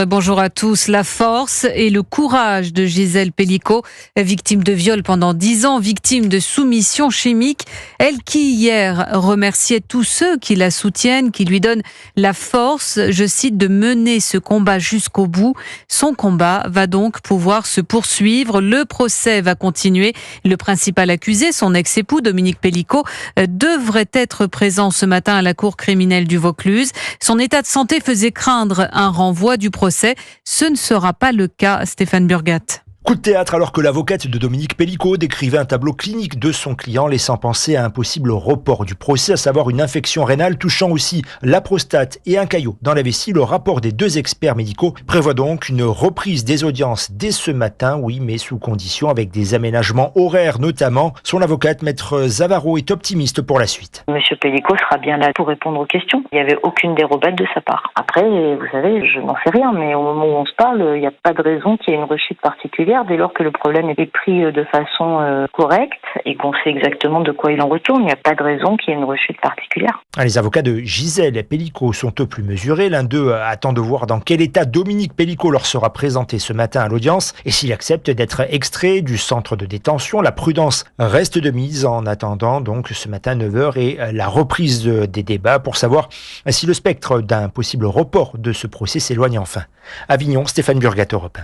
Bonjour à tous. La force et le courage de Gisèle Pelicot, victime de viol pendant 10 ans, victime de soumission chimique. Elle qui, hier, remerciait tous ceux qui la soutiennent, qui lui donnent la force, je cite, de mener ce combat jusqu'au bout. Son combat va donc pouvoir se poursuivre. Le procès va continuer. Le principal accusé, son ex-époux, Dominique Pelicot, devrait être présent ce matin à la cour criminelle du Vaucluse. Son état de santé faisait craindre un renvoi du procès. Ce ne sera pas le cas, Stéphane Burgat. Coup de théâtre alors que l'avocate de Dominique Pelicot décrivait un tableau clinique de son client laissant penser à un possible report du procès, à savoir une infection rénale touchant aussi la prostate et un caillot dans la vessie. Le rapport des deux experts médicaux prévoit donc une reprise des audiences dès ce matin, oui, mais sous condition, avec des aménagements horaires notamment. Son avocate, maître Zavaro, est optimiste pour la suite. Monsieur Pelicot sera bien là pour répondre aux questions. Il n'y avait aucune dérobade de sa part. Après, vous savez, je n'en sais rien, mais au moment où on se parle, il n'y a pas de raison qu'il y ait une rechute particulière dès lors que le problème est pris de façon correcte et qu'on sait exactement de quoi il en retourne. Il n'y a pas de raison qu'il y ait une rechute particulière. Les avocats de Gisèle Pelicot sont eux plus mesurés. L'un d'eux attend de voir dans quel état Dominique Pelicot leur sera présenté ce matin à l'audience et s'il accepte d'être extrait du centre de détention. La prudence reste de mise en attendant donc ce matin 9h et la reprise des débats pour savoir si le spectre d'un possible report de ce procès s'éloigne enfin. Avignon, Stéphane Burgat, Europe 1.